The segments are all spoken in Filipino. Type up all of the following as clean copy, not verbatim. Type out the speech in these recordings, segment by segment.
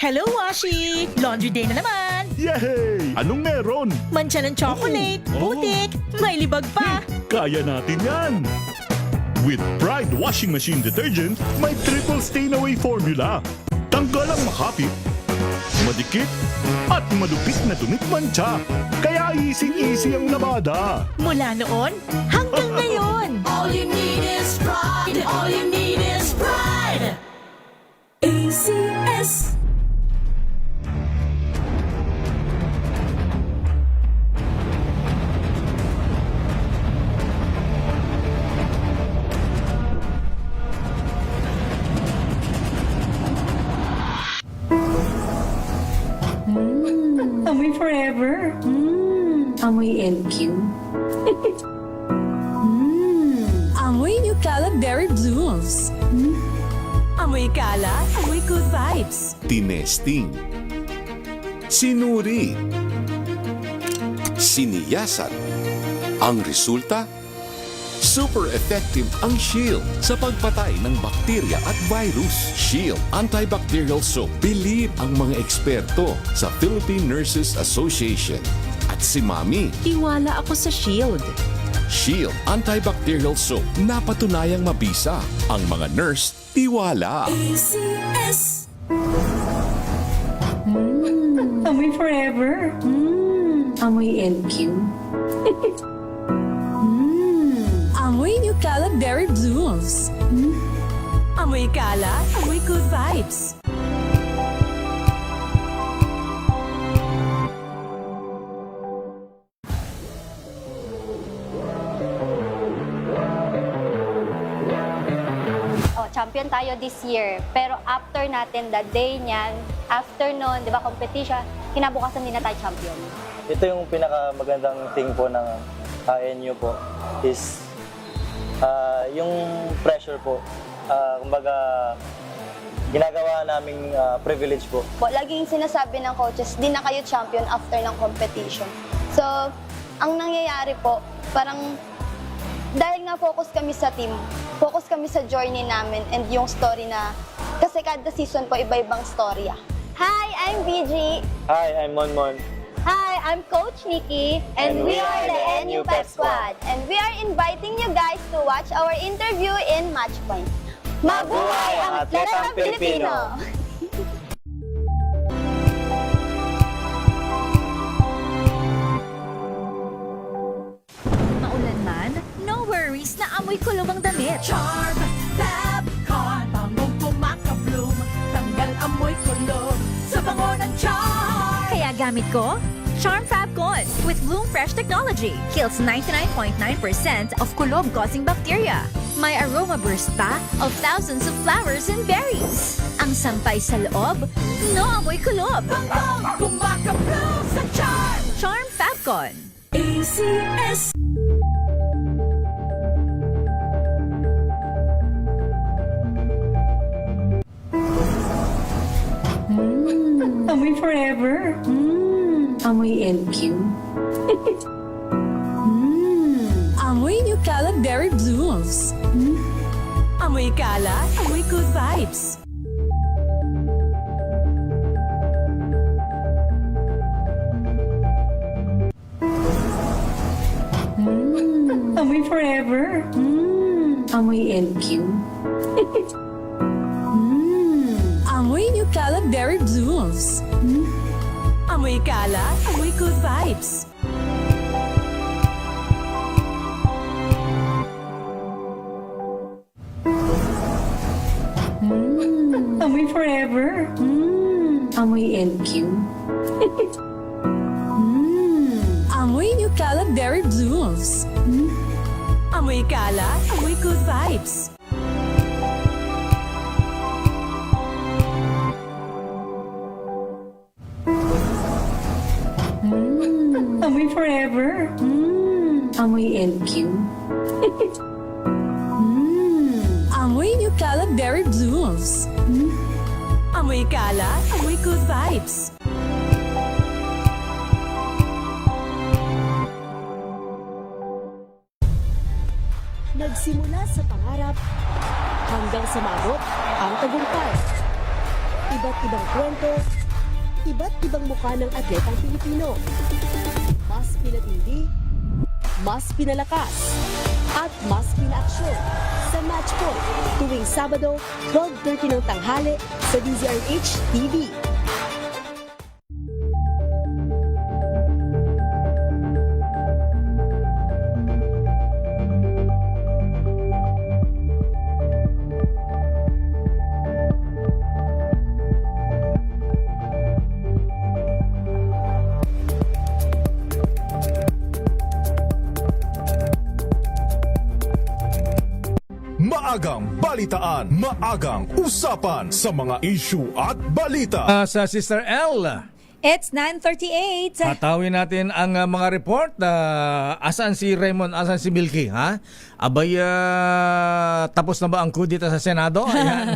Hello, Washi! Laundry day na naman! Yay! Anong meron? Mancha ng chocolate, Oh. putik, may libag pa! Kaya natin yan! With Pride Washing Machine Detergent, may triple stain-away formula. Tanggal ang makapit, madikit, at madupit na dumit mancha. Kaya easy-easy ang labada. Mula noon hanggang ngayon! All you need is pride. All you need is pride. ACS. Amoy forever. Amoy LQ. Amoy New Cala Berry Blooms. Amoy Cala, amoy good vibes. Tinesting, sinuri, siniyasan. Ang resulta? Super effective ang Shield sa pagpatay ng bakterya at virus. Shield Antibacterial Soap. Believe ang mga eksperto sa Philippine Nurses Association. At si Mami, Tiwala ako sa Shield. Shield Antibacterial Soap. Napatunayang mabisa. Ang mga nurse, tiwala. ACS. Amoy forever. Amoy LQ. Amoy New Cala Berry Blooms. Amoy Cala, amoy good vibes. Oh, champion tayo this year. Pero after natin, the day niyan, after nun, di ba, competition, kinabukasan din na tayo champion. Ito yung pinakamagandang thing po ng ANU po is yung pressure po. Kumbaga, ginagawa naming privilege po. Laging sinasabi ng coaches, di na kayo champion after ng competition. So, ang nangyayari po, parang dahil nga focus kami sa team, focus kami sa journey namin and yung story na, kasi kada season po iba-ibang storya. Hi, I'm BG. Hi, I'm Monmon. Hi, I'm Coach Nikki, and we are the NU Pep Squad. And we are inviting you guys to watch our interview in Matchpoint. Mabuhay ang atletang Pilipino! Maulan man, no worries na amoy kulog ang damit. Charm, Fab, Con, bangong pumakabloom. Tanggal amoy kulog sa bango ng charm. Kaya gamit ko, Charm Fab Con with Bloom Fresh Technology. Kills 99.9% of kulob-causing bacteria. May aroma burst pa of thousands of flowers and berries. Ang sampay sa loob, no amoy kulob. Bangong pumakabloom sa charm. Charm Fab Con. ACS. Amoy forever. Amoy LQ. Amoy New Cala Berry Blooms. Amoy Cala, amoy good vibes. Amoy forever. Amoy LQ. Amoy New Cala Berry Blooms. Amoy Cala, amoy good vibes. Amoy forever. Amoy LQ. Amoy New Cala Berry Blooms. Amoy Cala, amoy good vibes. Amoy forever. Amoy LQ. Amoy New Cala Berry Blooms. Amoy Cala, amoy good vibes. Nagsimula sa pangarap hanggang sa maabot ang tagumpay. Iba't ibang kwento, iba't ibang mukha ng atletang Pilipino. Mas pinatindi, mas pinalakas, at mas pinaaksyon sa Match Point tuwing Sabado, 12:30 ng tanghali sa DZRH TV. Maagang balitaan, maagang usapan sa mga issue at balita. Sa Sister L, It's 9:38. hatawin natin ang mga report. Asan si Raymond, asan si Milky, ha? Abay, tapos na ba ang kudita sa Senado? Ayan.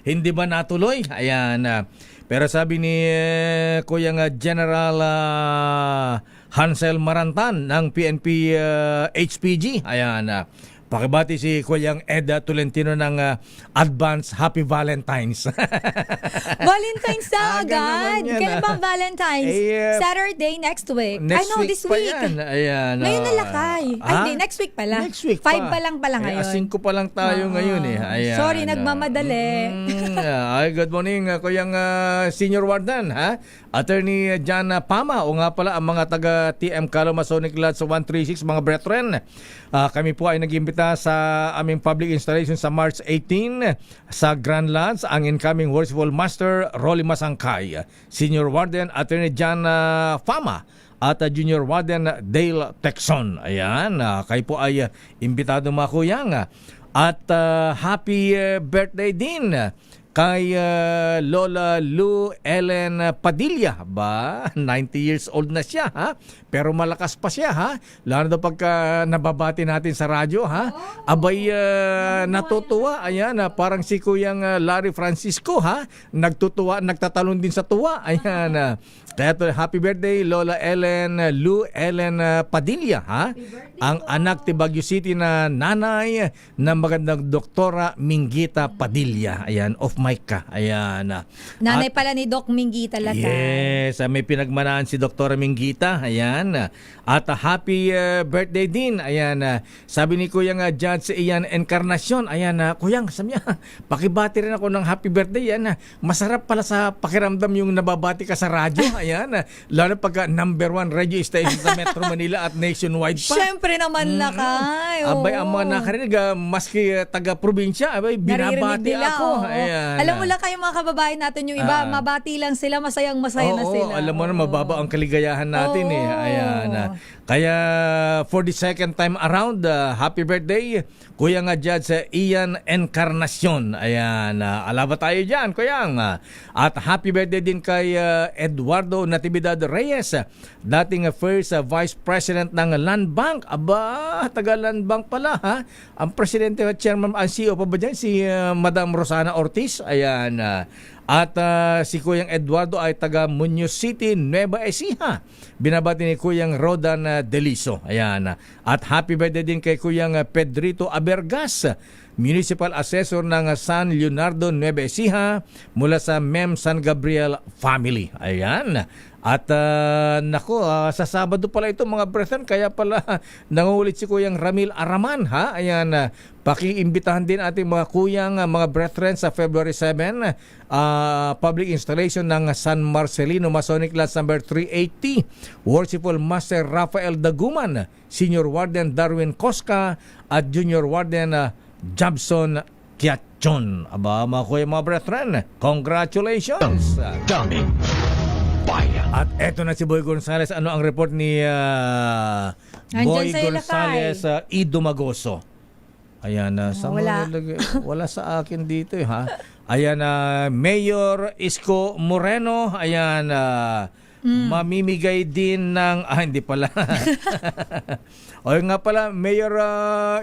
Hindi ba natuloy? Ayan. Pero sabi ni Kuyang General Hansel Marantan ng PNP HPG, ayan, pakibati si Kuyang Eda Tolentino ng Advance Happy Valentine's. Valentine's na Aga agad. naman yan, Kailan ba ang Valentine's? Saturday next week. Next week this pa week. yan. Ayan, Ngayon na lakay. Ay, hindi. Next week pala. Next week 5 pa lang pala ngayon. 5 pa lang tayo ngayon eh. Ayan. Sorry, nagmamadali. Ay, good morning, Kuyang Senior Warden, ha? Attorney John Pama, o nga pala ang mga taga TM Calo Masonic Lodge 136, mga brethren. Kami po ay nag-imbita sa aming public installation sa March 18 sa Grand Lodge, ang incoming Worshipful Master Rolly Masangkay, Senior Warden Attorney John Pama, at Junior Warden Dale Texon. Ayan, kayo po ay imbitado, mga kuyang. At happy birthday din kay Lola Lou Ellen Padilla. Ba, 90 years old na siya, ha? Pero malakas pa siya, ha? Lalo na pagka nababati natin sa radyo, ha? Abay, natutuwa. Ayan, parang si Kuyang Larry Francisco, ha? Nagtutuwa, nagtatalon din sa tuwa. Ayan, kaya happy birthday, Lola Lou Ellen Padilla, ha? Ang anak ti Baguio City na nanay na magandang Doktora Minggita Padilla. Ayan, off mic ka. Ayan. Nanay pala ni Doc Minggita talaga. Yes, may pinagmanaan si Doktora Minggita. Ayan. At happy birthday din. Ayan. Sabi ni Kuyang Judge Ian Encarnacion. Ayan, Kuyang, sabi niya, pakibati rin ako ng happy birthday. Yan. Masarap pala sa pakiramdam yung nababati ka sa radyo. Ayan. Lalo pagka number 1 radio station sa Metro Manila at nationwide pa. Siyempre naman lakay. Abay, ang mga nakarinig, maski taga-probinsya, abay, binabati ako. Ayan. Alam mo lang kayo mga kababayan natin, yung iba, mabati lang sila, masayang-masaya na sila. Alam mo na, mababa ang kaligayahan natin eh. Ayan. Kaya, for the second time around, happy birthday, Kuyang Judge Ian Encarnacion. Ayan. Alaba tayo dyan, Kuyang. At happy birthday din kay Eduardo Natividad Reyes, dating first Vice President ng Land Bank. Aba, taga Land Bank pala, ha? Ang presidente at chairman, ang CEO pa ba dyan? Si Madam Rosana Ortiz. Ayan. At si Kuyang Eduardo ay taga Muñoz City, Nueva Ecija. Binabati ni Kuyang Rodan Deliso. Ayan. At happy birthday din kay Kuyang Pedrito Abergas, Municipal Assessor ng San Leonardo, Nueva Ecija, mula sa Mem San Gabriel family. Ayan. At sa Sabado pala ito, mga brethren, kaya pala nangulit si Kuyang Ramil Araman, ha? Ayan, pakiimbitahan din ating mga kuyang, mga brethren sa February 7, public installation ng San Marcelino Masonic Lodge number 380, Worshipful Master Rafael Daguman, Senior Warden Darwin Cosca, at Junior Warden Jobson Kiachon. Aba, mga kuyang, mga brethren, congratulations! Daming bayan. At eto na si Boy Gonzales. Ano ang report ni Boy Gonzales Idumagoso? Ayan, wala sa akin dito, ha? Ayan, Mayor Isko Moreno. Ayan, mamimigay din ng hindi pala. O nga pala, Mayor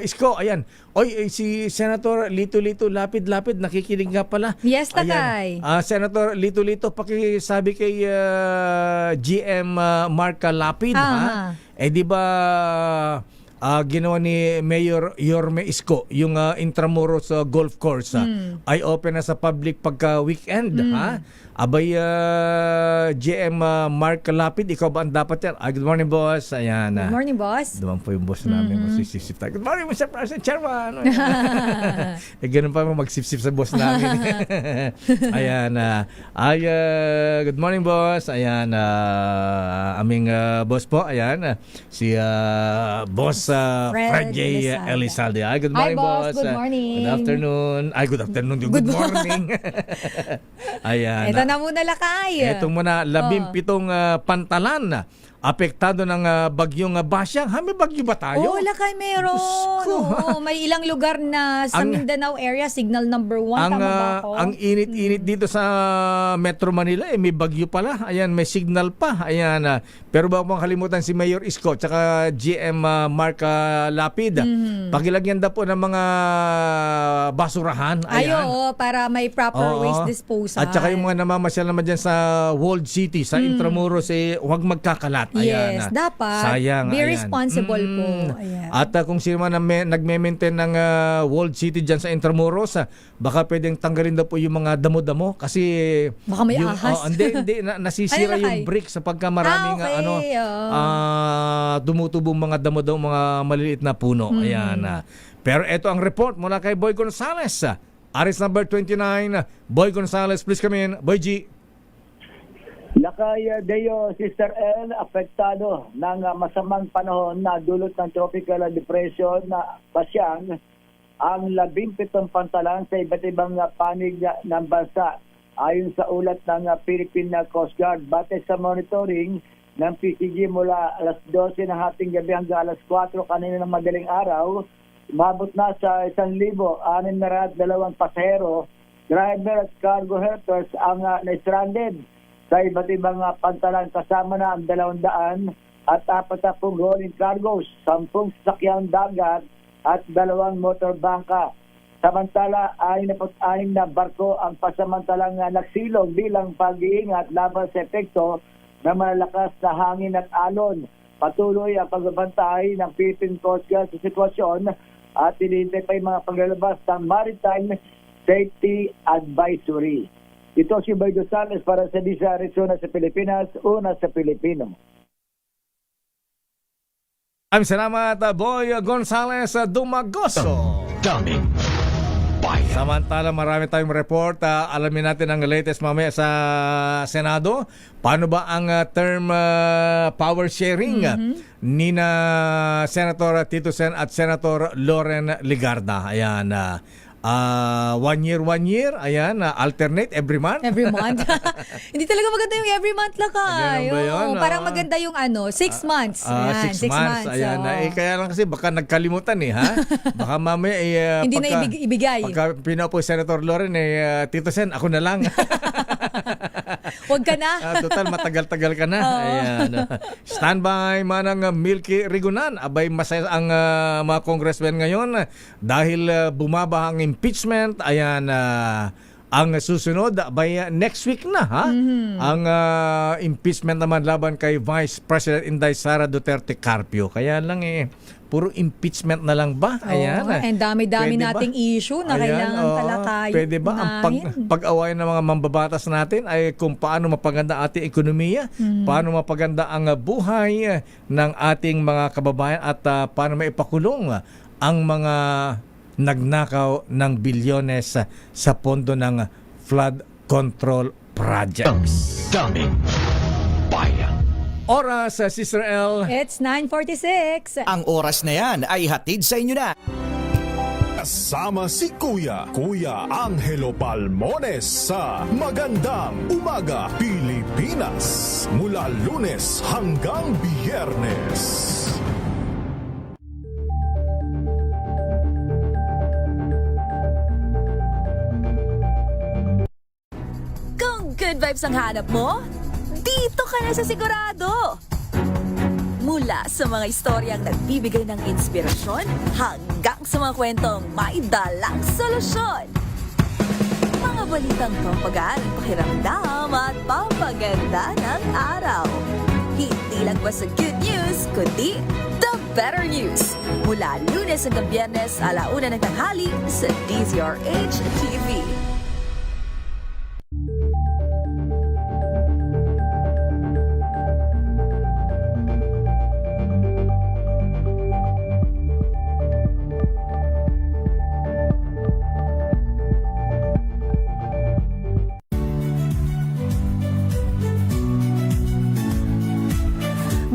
Isko, ayan. Oy, si Senator Lito Lapid, nakikinig nga pala. Yes, takay. Senator Lito, pakisabi kay GM Marca Lapid, ha? Eh di ba ginawa ni Mayor Yorme Isko yung Intramuros Golf Course. Ay open na sa public pagka weekend. Ha? Abay, GM Mark Lapid, ikaw ba ang dapat yan? Good morning, boss. Ayan. Good morning, boss. Duman po yung boss namin. Magsisip tayo. Good morning, Mr. President, Chairman. Ganun pa magsipsip sa boss namin. Ayan. Good morning, boss. Ayan. Aming boss po. Ayan. Si boss Fred J. Elizalde. Good morning, boss. Good morning. Good afternoon. Good afternoon. Good morning. Ayan. Ito na muna, Lakay. Ito muna, 17 pantalan apektado ng bagyong Basyang. May bagyo ba tayo? Lakay, meron. Oo, may ilang lugar na sa Mindanao area, signal number 1. Tama ba ako? Ang init-init dito sa Metro Manila, may bagyo pala. Ayan, may signal pa. Ayan, pero bago mong kalimutan si Mayor Isko tsaka GM Mark Lapid, pagilagyan daw po ng mga basurahan. Ayan. Para may proper waste disposal. At saka yung mga namamasyal naman dyan sa Walled City, sa Intramuros, huwag magkakalat. Yes, Ayan, dapat. sayang. Be Ayan. responsible po. Ayan. At kung sino man nagme-maintain ng Walled City dyan sa Intramuros, baka pwedeng tanggalin daw po yung mga damo-damo kasi baka may ahas. Hindi, nasisira yung brick sa pagka maraming tumutubong mga damo-damo, mga maliliit na puno. Ayan. Pero ito ang report mula kay Boy Gonzales. Aris number 29. Boy Gonzales, please come in. Boy G. Lakay Deo, Sister L, apektado ng masamang panahon na dulot ng tropical depression na Basyang ang 17 pantalan sa iba't ibang panig ng bansa. Ayon sa ulat ng Philippine Coast Guard, batay sa monitoring ng PCG mula alas 12 ng hating gabi hanggang alas 4 kanina ng madaling araw, umabot na sa 1,602 pasahero, driver at cargo helpers ang na-stranded sa iba't ibang pantalan, kasama na ang 200 at 40 rolling cargos, 10 sasakyang dagat at 2 motor bangka. Samantala, 66 na barko ang pasamantalang nagsilong bilang pag-iingat laban sa epekto ng malalakas na hangin at alon. Patuloy ang pagbabantay ng Philippine Coast Guard sa sitwasyon at hinihintay pa yung mga paglalabas ng Maritime Safety Advisory. Ito si Boy Gonzales para sa Disa Arizona sa Pilipinas, una sa Pilipino. Salamat, Boy Gonzales Dumagoso. Daming bayan. Samantala, marami tayong report. Alamin natin ang latest mamaya sa Senado. Paano ba ang term power sharing ni na Senator Tito Sen at Senator Loren Ligarda? Ayan. 1 year, ayan, alternate every month. Every month. Hindi talaga maganda yung every month, Lakay. Ganun ba yun? Parang maganda yung 6 months. Ayan, 6 months. Ayan. Kaya lang kasi baka nagkalimutan ha. Baka mamaya hindi na ibigay. Pagka pinaupo si Senator Loren Tito Sen, ako na lang. Huwag ka na. Total, matagal-tagal ka na. Ayan. Standby manang Milky Rigunan. Abay, masaya ang mga congressmen ngayon dahil bumaba ang impeachment. Ayan, ang susunod by next week na ang impeachment naman laban kay Vice President Inday Sara Duterte Carpio. Kaya lang puro impeachment na lang ba? Ayan. And dami-dami nating issue na kailangan talakayin. Pwede ba ang pag-awayan ng mga mambabatas natin ay kung paano mapaganda ating ekonomiya, paano mapaganda ang buhay ng ating mga kababayan at paano maipakulong ang mga nagnakaw ng bilyones sa pondo ng flood control projects. Daming bayan. Oras, Sister L. It's 9:46. Ang oras na yan ay hatid sa inyo na. Kasama si Kuya Angelo Palmones sa Magandang Umaga Pilipinas. Mula Lunes hanggang Biyernes. Good vibes ang hanap mo? Dito ka na sa Sigurado! Mula sa mga istoryang nagbibigay ng inspirasyon hanggang sa mga kwentong may dalang solusyon. Mga balitang pampagaan, pakiramdam at pampaganda ng araw. Hindi lang ba sa good news, kundi the better news. Mula Lunes hanggang Biyernes, 1:00 ng tanghali sa DZRH TV.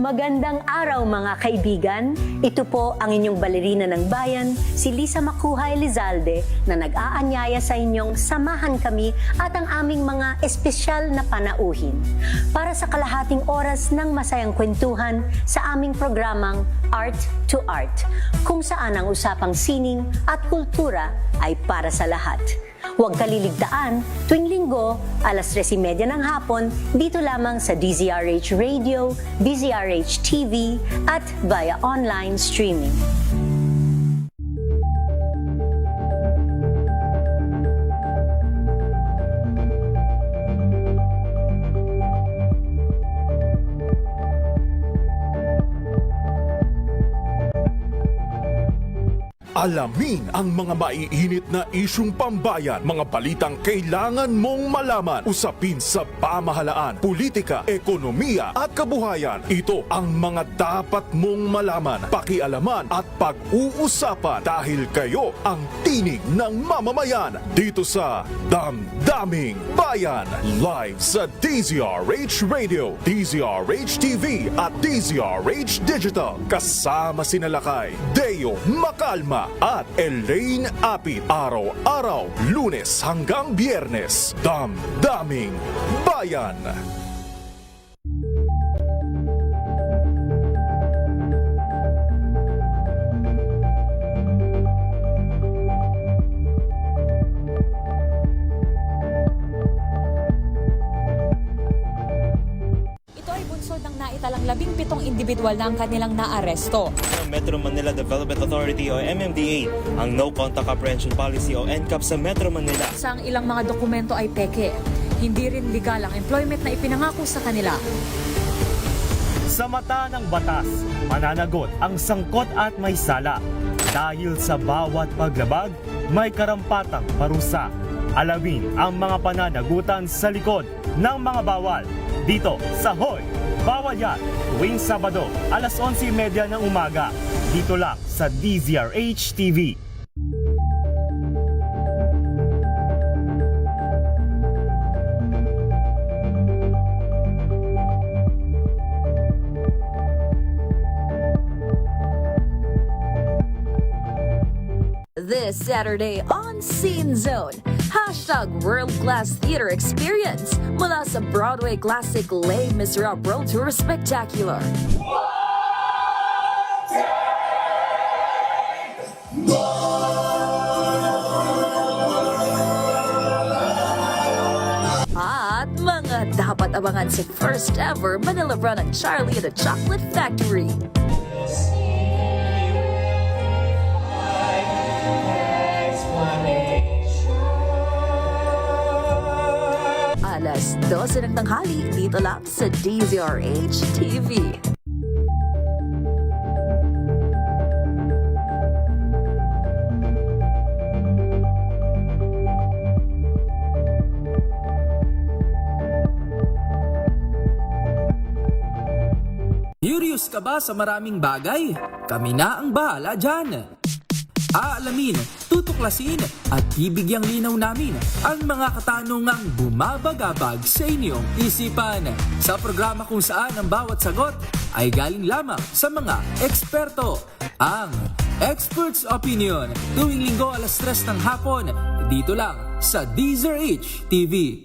Magandang araw mga kaibigan. Ito po ang inyong balerina ng bayan, si Lisa Makuhay Lizalde, na nag-aanyaya sa inyong samahan kami at ang aming mga espesyal na panauhin para sa kalahating oras ng masayang kwentuhan sa aming programang Art to Art, kung saan ang usapang sining at kultura ay para sa lahat. Huwag kaliligtaan, tuwing linggo, 3:30 ng hapon, dito lamang sa DZRH Radio, DZRH TV, at via online streaming. Alamin ang mga maiinit na isyung pambayan, mga balitang kailangan mong malaman, usapin sa pamahalaan, politika, ekonomiya at kabuhayan. Ito ang mga dapat mong malaman, pakialaman at pag-uusapan dahil kayo ang tinig ng mamamayan dito sa Damdaming Bayan. Live sa DZRH Radio, DZRH TV at DZRH Digital. Kasama sina Lakay, Deo Macalma at Elaine Apit. Araw-araw, Lunes hanggang Biyernes. Damdaming Bayan. Naitalang 17 individual na ang kanilang naaresto. Metro Manila Development Authority o MMDA ang No Contact Apprehension Policy o NCAP sa Metro Manila. Sa ang ilang mga dokumento ay peke. Hindi rin legal ang employment na ipinangako sa kanila. Sa mata ng batas, mananagot ang sangkot at may sala. Dahil sa bawat paglabag, may karampatang parusa. Alamin ang mga pananagutan sa likod ng mga bawal. Dito sa Hoy! Bawal Yan, tuwing Sabado, 11:30 ng umaga. Dito lang sa DZRH TV. This Saturday on Scene Zone, #World Class Theater Experience mula sa Broadway classic Les Miserables World Tour Spectacular. At mga dapat abangan sa first ever Manila run ng Charlie and the Chocolate Factory. 12:00 ng tanghali dito lang sa DZRH TV. Curious ka ba sa maraming bagay? Kami na ang bahala dyan. Aalamin, tutuklasin at bibigyang linaw namin ang mga katanungang bumabagabag sa inyong isipan. Sa programa kung saan ang bawat sagot ay galing lamang sa mga eksperto. Ang Expert's Opinion, tuwing linggo 3:00 ng hapon, dito lang sa DZRH TV.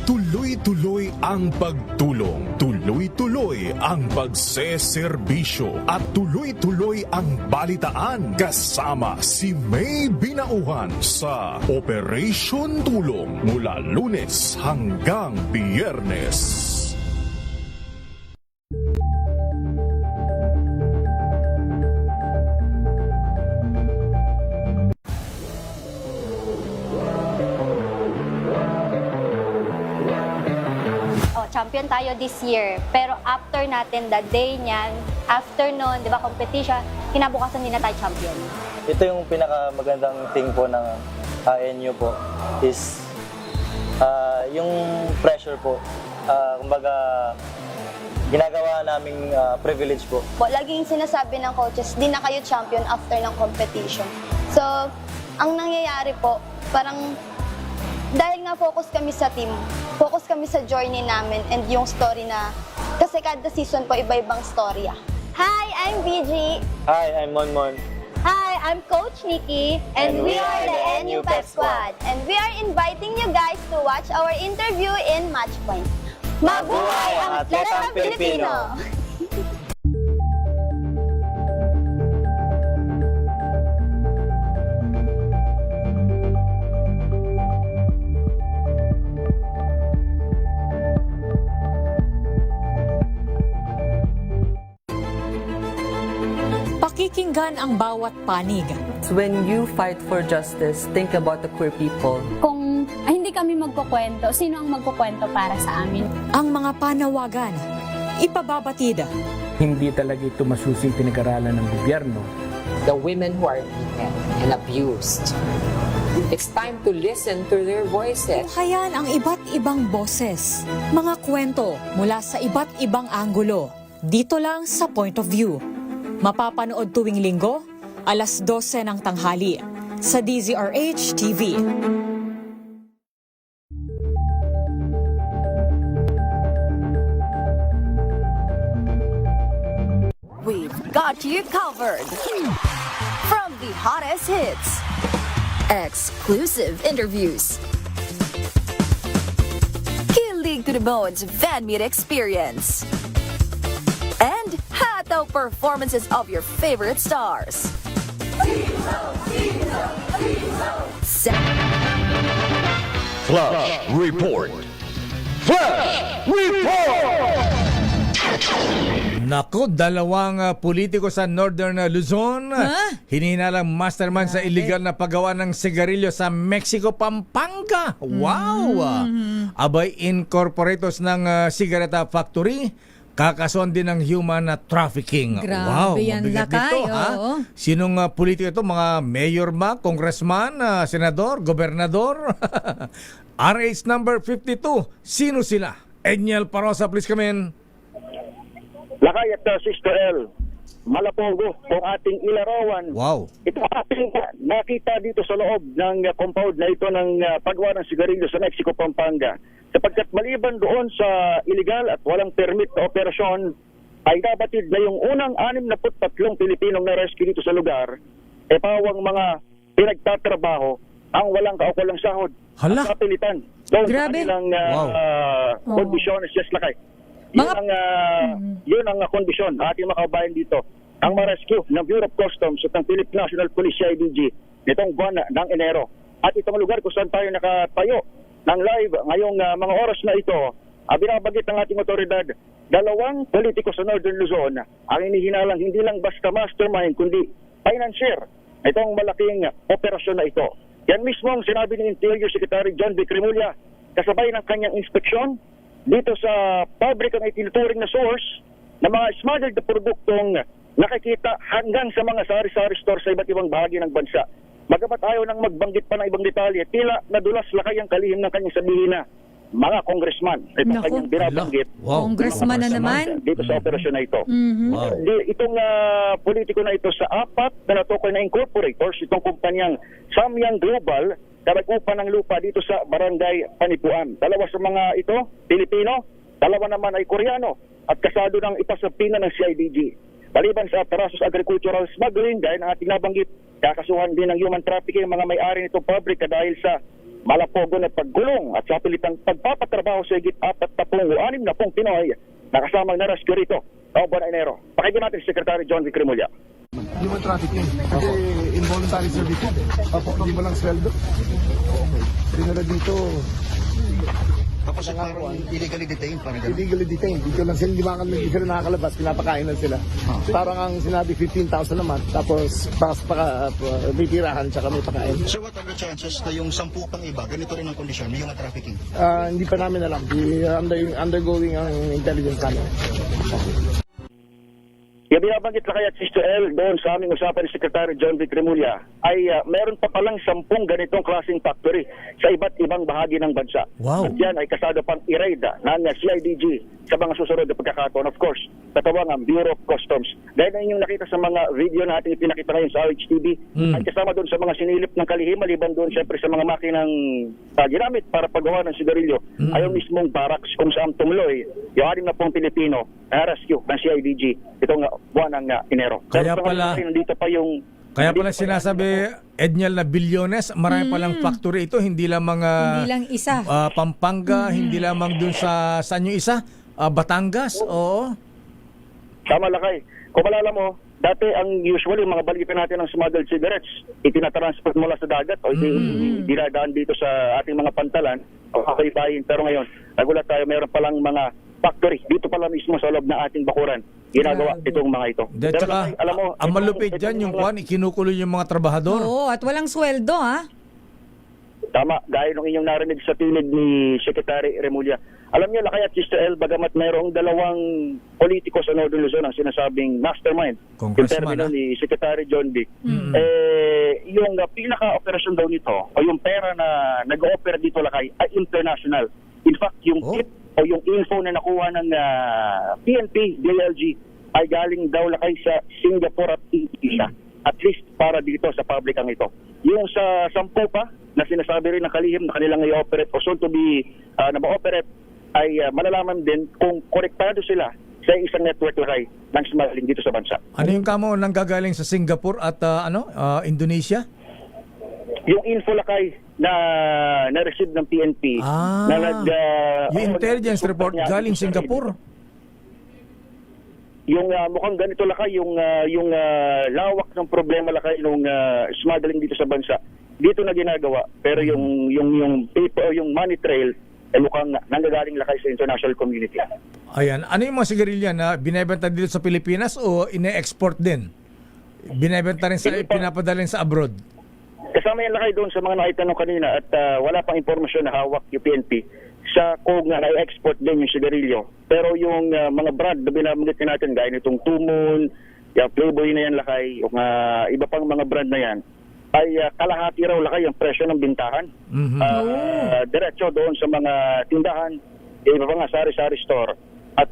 Tuloy-tuloy ang pagtulong, tuloy-tuloy ang pagseserbisyo at tuloy-tuloy ang balitaan kasama si May Binauhan sa Operation Tulong mula Lunes hanggang Biyernes. champion tayo this year. Pero after natin, the day niyan, after nun, di ba, competition, kinabukasan din na tayo champion. Ito yung pinakamagandang thing po ng ANU po is yung pressure po. Kumbaga, ginagawa naming privilege po. Laging sinasabi ng coaches, di na kayo champion after ng competition. So, ang nangyayari po, parang dahil nga focus kami sa team, focus kami sa journey namin and yung story na, kasi kada season po iba-ibang storya. Hi, I'm BG. Hi, I'm Monmon. Hi, I'm Coach Nikki, and we are the NU Pep Squad. And we are inviting you guys to watch our interview in Matchpoint. Mabuhay ang Atletang Pilipino! Pakikinggan ang bawat panig. When you fight for justice, think about the queer people. Kung hindi kami magkukwento, sino ang magkukwento para sa amin? Ang mga panawagan, ipababatid. Hindi talaga ito masusing pinag-aralan ng gobyerno. The women who are beaten and abused. It's time to listen to their voices. Tunghayan ang iba't ibang boses, mga kwento mula sa iba't ibang anggulo. Dito lang sa Point of View. Mapapanood tuwing linggo, alas 12 ng tanghali sa DZRH TV. We've got you covered. From the hottest hits, exclusive interviews, kilig to the bones fan meet experience, and hataw performances of your favorite stars. Flash Report! Flash Report! Naku, dalawang politiko sa Northern Luzon hinihinalang mastermind sa illegal na paggawa ng sigarilyo sa Mexico, Pampanga. Wow! Abay, incorporators ng sigareta factory, kakasuhan din ng human trafficking. Grabe wow, yan, mabigat Lakay, ito, ha? oo. Sinong politiko ito? Mga mayor ba? Congressman? Senador? Gobernador? RH number 52. Sino sila? Edniel Parosa, please come in. Lakay at Sister L, Malapogo, kung ating ilarawan. Wow. Ito ating nakita dito sa loob ng compound na ito ng paggawa ng sigarilyo sa Mexico, Pampanga. Sapagkat maliban doon sa illegal at walang permit na operasyon, ay nabatid na yung unang 63 Pilipinong na-rescue dito sa lugar, pawang mga pinagtatrabaho ang walang kaukulang sahod. Hala? At kapilitan. Doon sa kanilang kondisyones, yes, Lakay. Yun ang kondisyon ating mga kabayan dito. Ang ma-rescue ng Bureau of Customs at ng Philippine National Police CIDG nitong buwan ng Enero. At itong lugar kung saan tayo nakatayo ng live ngayong mga oras na ito, binabanggit ng ating otoridad, dalawang politiko sa Northern Luzon ang inihinalang hindi lang basta mastermind kundi financier itong malaking operasyon na ito. Yan mismo ang sinabi ng Interior Secretary John V. Cremulya kasabay ng kanyang inspeksyon dito sa pabrikang itinuturing na source ng mga smuggled na produktong nakikita hanggang sa mga sari-sari store sa iba't ibang bahagi ng bansa. Magapat ayaw nang magbanggit pa ng ibang detalye, tila nadulas Lakay ang kalihim ng kanyang sabihin na mga congressman. Ito ang kanyang binabanggit. Wow. Congressman na naman. Dito sa operasyon na ito. Wow. Itong politiko na ito sa apat na natukoy na incorporators, itong kumpanyang Samyang Global, nag-upa ng lupa dito sa Barangay Panipuan. Dalawa sa mga ito, Pilipino, dalawa naman ay Koreano at kasado ng ipasapina ng CIDG. Maliban sa Tarasos Agricultural Smuggling, dahil ang ating nabanggit, kakasuhan din ng human trafficking mga may-ari nitong pabrika dahil sa malapogo na paggulong at sa pilitang pagpapatrabaho sa higit 46 na Pinoy na kasamang na-rescue rito noong buwan ng Enero. Pakinggan natin si Secretary John V. Cremulya. Human trafficking. Kasi involuntary servitude. Hindi mo lang sweldo. Okay. Dinala dito, Tapos parang illegally detained, parang gano'n? Illegally detained. Dito lang sila, hindi sila nakakalabas, pinapakain lang sila. Parang ang sinabi 15,000 naman, tapos bitirahan, tsaka may pakain. So what are the chances na yung 10 pang iba, ganito rin ang kondisyon, may yung trafficking? Hindi pa namin alam. Undergoing ang intelligence namin. Yung binabanggit na kaya Sister L doon sa aming usapan ni Secretary John Vic Remulla ay meron pa palang 10 ganitong klaseng factory sa iba't ibang bahagi ng bansa. Wow. At yan ay kasado pang i-raid ng CIDG sa mga susunod na pagkakataon. Of course, katawang ang Bureau of Customs. Dahil na inyong nakita sa mga video natin ipinakita ngayon sa RHTV, ay kasama doon sa mga sinilip ng kalihim, maliban doon siyempre sa mga makinang ginamit para paggawa ng sigarilyo, ay yung mismong barracks kung saan tumuloy yung 60 Pilipino na rescue ng CIDG itong buwan ng Enero. Kaya pala, nandito pa yung kaya pala sinasabi, Edniel, na bilyones, marami palang factory ito, hindi lang mga Hindi lang isa. Pampanga, hindi lamang dun sa saan yung isa? Batangas, oo. Tama lakay. Kung malala mo, dati ang usually mga balita natin ng smuggled cigarettes, itinatransport mula sa dagat o dinadaan dito sa ating mga pantalan o kakaibahin. Pero ngayon, nagulat tayo, mayroon palang mga factory dito pala mismo sa loob ng ating bakuran. Ginagawa itong mga ito. Pero tsaka, alam mo, ang malupit dyan, yung kwan, ikinukulo yung mga trabahador. Oo, at walang sweldo, ha? Tama, gaya nung inyong narinig sa pinig ni Secretary Remulla. Alam niyo, Lakay at Sister L, bagamat mayroong dalawang politiko sa Northern Luzon ang sinasabing mastermind, yung termino ni Secretary John Vic, yung pinaka-operasyon daw nito, o yung pera na nag-o-opera dito, Lakay, ay international. In fact, yung tip o yung info na nakuha ng PNP, DILG, ay galing daw Lakay sa Singapore at Indonesia. At least para dito sa public ang ito. Yung sa 10 pa, na sinasabi rin ng kalihim na kanilang i-operate o soon to be na ma-operate, ay malalaman din kung konektado sila sa isang network Lakay ng smuggling dito sa bansa. Ano yung kamo nang gagaling sa Singapore at Indonesia? Yung info Lakay na receive ng PNP na yung intelligence report galing Singapore. Yung mukhang ganito Lakay, yung lawak ng problema Lakay nung smuggling dito sa bansa. Dito na ginagawa, pero yung paper, yung money trail ay mukhang nanggagaling Lakay sa international community. Ayan, ano yung mga sigarilya na binebenta dito sa Pilipinas o ine-export din? Binebenta rin sa pinapadala rin sa abroad? Kasama yan Lakay doon sa mga naitanong kanina at wala pang impormasyon na hawak yung PNP sa kung na-export din yung sigarilyo. Pero yung mga brand na binabanggit natin, gaya nitong Two Moon, yung Playboy na yan Lakay, yung iba pang mga brand na yan, ay kalahati raw Lakay ang presyo ng bintahan. Diretso doon sa mga tindahan, iba pa nga sari-sari store. At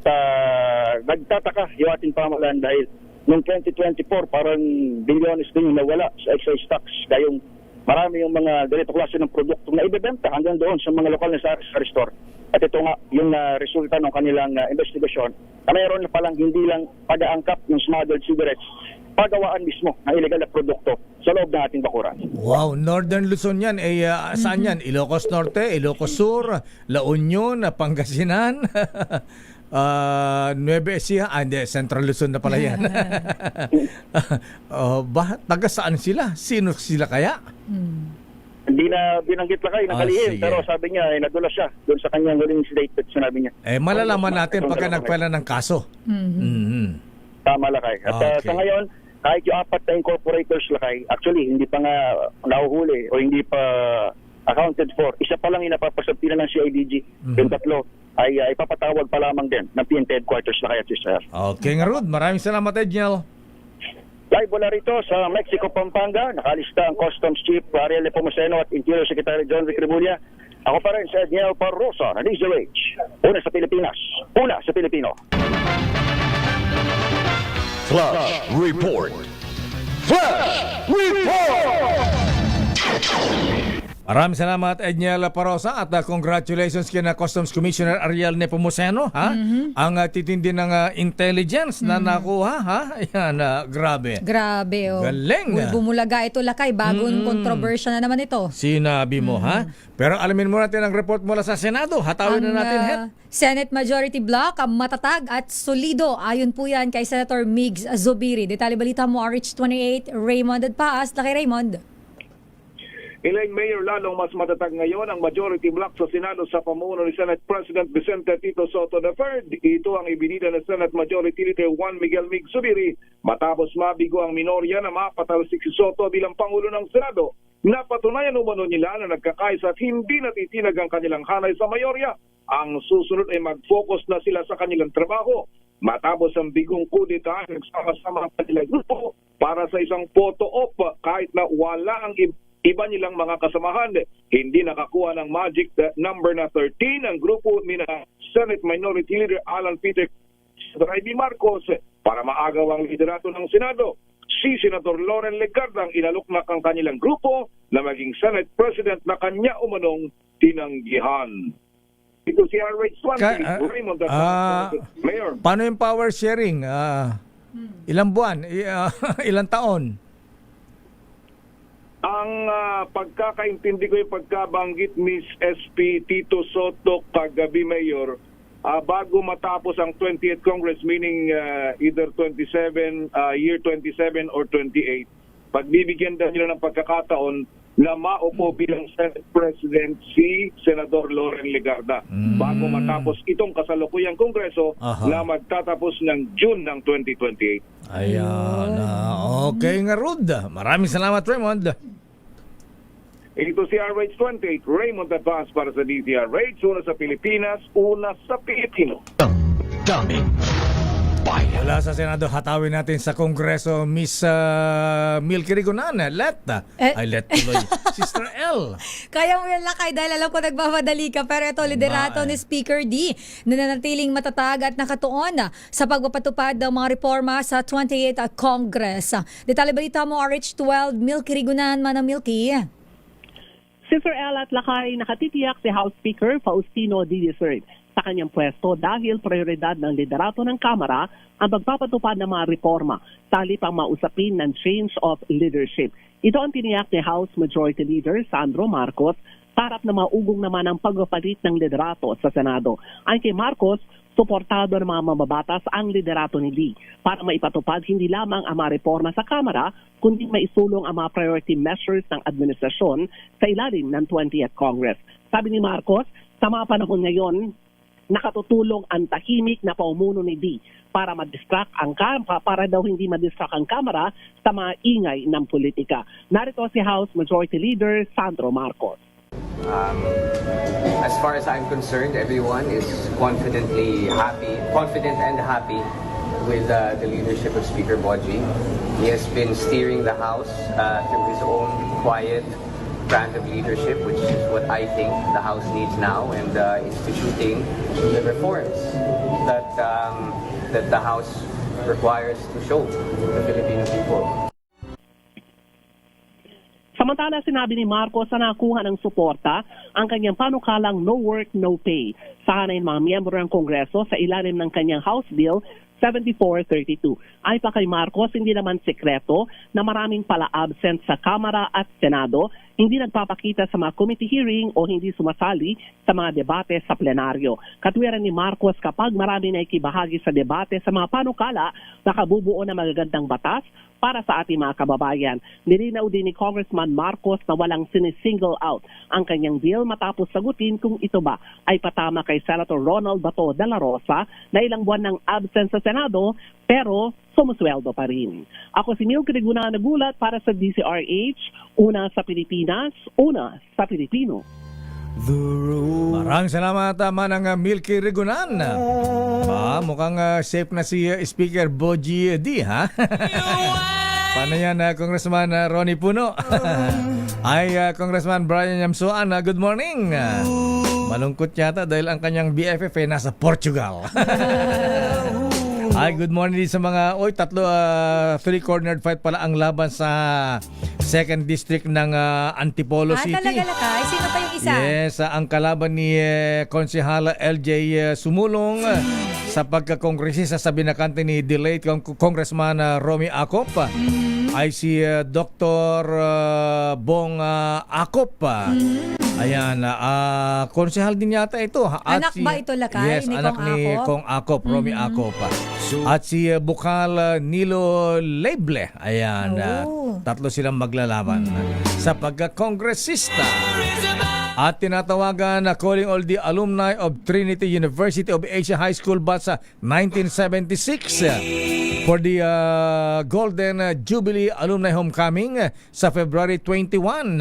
nagtataka yung ating pamahalaan dahil noong 2024 parang bilyones din yung nawala sa excise tax. Kayong marami yung mga ganito klase ng produkto na ibebenta hanggang doon sa mga lokal na sari-sari store. At ito nga yung resulta ng kanilang investigasyon na mayroon na palang hindi lang pag-aangkap ng smuggled cigarettes, pagawaan mismo ng illegal na produkto sa loob ng ating bakuran. Wow, Northern Luzon yan. Saan yan? Ilocos Norte, Ilocos Sur, La Union, Pangasinan, Nueva Ecija, hindi, Central Luzon na pala yan. Taga saan sila? Sino sila kaya? Hindi na binanggit Lakay ng kalihim, pero sabi niya, nadula siya doon sa kanyang huling statement, sinabi niya. Malalaman natin pagka nagpala ng kaso. Tama Lakay. At sa ngayon, kahit yung 4 na incorporators Lakay, actually, hindi pa nga nahuhuli o hindi pa accounted for. Isa pa lang yung napapasapinan ng CIDG. Yung 3 ay ipapatawag pa lamang din ng PNP headquarters Lakay at Sister. Okay nga Rod, maraming salamat Edniel. Live mula rito sa Mexico, Pampanga, nakalista ang Customs Chief Ariel Nepomuceno at Interior Secretary John Vic Remulla. Ako pa rin si Edniel Parrosa na DZRH. Una sa Pilipinas, una sa Pilipino. Flash Report. Flash Report! Maraming salamat Edniel Parrosa at congratulations kina Customs Commissioner Ariel Nepomuceno ang titindi ng intelligence na nakuha Ayan, grabe. Grabe Galing. Bumulaga ito Lakay, bagong kontrobersya na naman ito. Sinabi mo Pero alamin mo natin ang report mula sa Senado. Hatawin na natin Senate Majority Block matatag at solido. Ayon po yan kay Senator Migs Zubiri. Detalye balita mo RH28 Raymond at Paas. Lakay Raymond. Elaine Mayor, lalong mas matatag ngayon ang majority block sa Senado sa pamuno ni Senate President Vicente Tito Soto III. Ito ang ibinida ng Senate Majority Leader Juan Miguel Mig Zubiri matapos mabigo ang minorya na mapatalsik si Soto bilang Pangulo ng Senado. Napatunayan umano nila na nagkakaisa at hindi natitinag ang kanilang hanay sa mayorya. Ang susunod ay mag-focus na sila sa kanilang trabaho. Matapos ang bigong kudita, nagsama-sama ang kanilang grupo para sa isang photo-op kahit na wala ang iba nilang mga kasamahan. Hindi nakakuha ng magic number na 13 ang grupo ni Senate Minority Leader Alan Peter Raiby Marcos para maagaw ang liderato ng Senado. Si Senator Loren Legarda ang inaluknak ang kanilang grupo na maging Senate President na kanya umanong tinanggihan. Ito si RH20, Raymond Mayor. Paano yung power sharing? Ilang buwan? Ilang taon? Ang pagkakaintindi ko yung pagkabanggit Miss SP Tito Soto kagabi, Mayor, bago matapos ang 20th Congress, meaning either 27, year 27 or 28, pagbibigyan daw nila ng pagkakataon na maupo bilang Senate President si Senador Loren Legarda bago matapos itong kasalukuyang Kongreso na magtatapos ng June ng 2028. Ayan. Okay nga, Rod. Maraming salamat, Raymond. Ito si RH28, Raymond Advance para sa DZRH, una sa Pilipinas, una sa Pilipino. Wala sa Senado, hatawin natin sa Kongreso, Miss Milky Rigunan. Let tuloy. Sister L. Kaya mo yung lakay dahil alam ko nagmamadali ka, pero ito, liderato ni Speaker D na nanatiling matatag at nakatuon sa pagpapatupad ng mga reforma sa 28th Congress. Detalye balita mo, RH12, Milky Rigunan, Manang Milky. Sister L at lakay, nakatitiyak si House Speaker Faustino D. sa kanyang pwesto dahil prioridad ng liderato ng Kamara ang pagpapatupad ng mga reforma sa halip ang mausapin ng change of leadership. Ito ang tiniyak ni House Majority Leader Sandro Marcos sa harap na maugong naman ang pagpapalit ng liderato sa Senado. Ayon kay Marcos, suportado ng mga mababatas ang liderato ni Lee para maipatupad hindi lamang ang mga reforma sa Kamara, kundi maisulong ang mga priority measures ng administrasyon sa ilalim ng 20th Congress. Sabi ni Marcos, sa mga panahon ngayon, nakatutulong ang tahimik na paumuno ni Lee para daw hindi madistract ang Kamara sa mga ingay ng politika. Narito si House Majority Leader Sandro Marcos. As far as I'm concerned, everyone is confident and happy with the leadership of Speaker Boji. He has been steering the House through his own quiet brand of leadership, which is what I think the House needs now, and instituting the reforms that the House requires to show the Filipino people. Samantala, sinabi ni Marcos na nakuha ng suporta ang kanyang panukalang no work, no pay sa hanay ng mga miyembro ng Kongreso sa ilalim ng kanyang House Bill 7432. Ay pa kay Marcos, hindi naman sekreto na maraming pala absent sa Kamara at Senado, hindi nagpapakita sa mga committee hearing o hindi sumasali sa mga debate sa plenaryo. Katwiran ni Marcos, kapag marami na ikibahagi sa debate sa mga panukala, nakabubuo na magagandang batas para sa ating mga kababayan. Nilinaw din ni Congressman Marcos na walang sinisingle out ang kanyang bill matapos sagutin kung ito ba ay patama kay Senator Ronald Bato de la Rosa na ilang buwan ng absence sa Senado pero sumusweldo pa rin. Ako si Milky Rigunan, nagulat para sa DZRH, una sa Pilipinas, una sa Pilipino. Maraming salamat, Manang Milky Rigunan. Mukhang safe na si Speaker Boji D, ha? Paano yan, Congressman Ronnie Puno? Ay, Congressman Brian Yamsuan, good morning. Malungkot yata dahil ang kanyang BFF ay nasa Portugal. Ay, good morning din sa mga, three-cornered fight pala ang laban sa 2nd District ng Antipolo City. Talaga lakay? Sino pa yung isa? Yes, ang kalaban ni Konsehala LJ Sumulong sa pagkakongresista sa binakante ni delayed Congressman Romy Acop. ay si Dr. Bong Acop. Ayan, konsehal din yata ito. Anak ba ito, Lakay, Yes, ni anak Kong ni Acop? Kong Acop, Romy Acop. At si Bukal Nilo Leble. Ayan, tatlo silang maglalaban sa pagka-kongresista. At tinatawagan na calling all the alumni of Trinity University of Asia High School batch 1976 for the Golden Jubilee Alumni Homecoming sa February 21.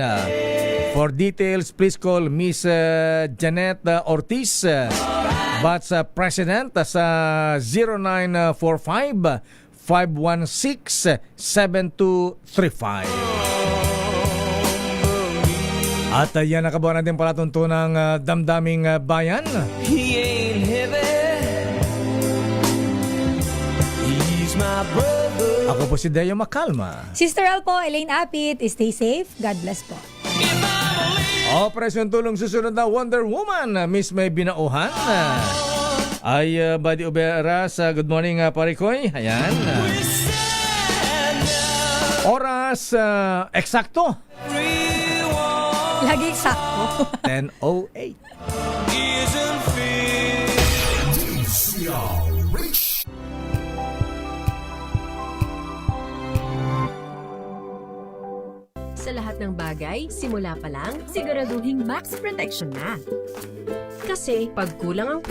For details, please call Miss Janet Ortiz, batch President sa 0945-516-7235. At yan nakabuhan natin palatuntunang damdaming bayan. He ain't heavy. He's my brother. Ako po si Deo Macalma. Sister L po, Elaine Apit. Stay safe. God bless po. Operasyon Tulong susunod na Wonder Woman. Miss May Binauhan. Ay Buddy Uberas. Good morning Parikoy. Ayan. Oras eksakto. Lagi sakto. 10:08. Sa lahat ng bagay, simula pa lang, siguraduhing max protection na. Kasi pag kulang ang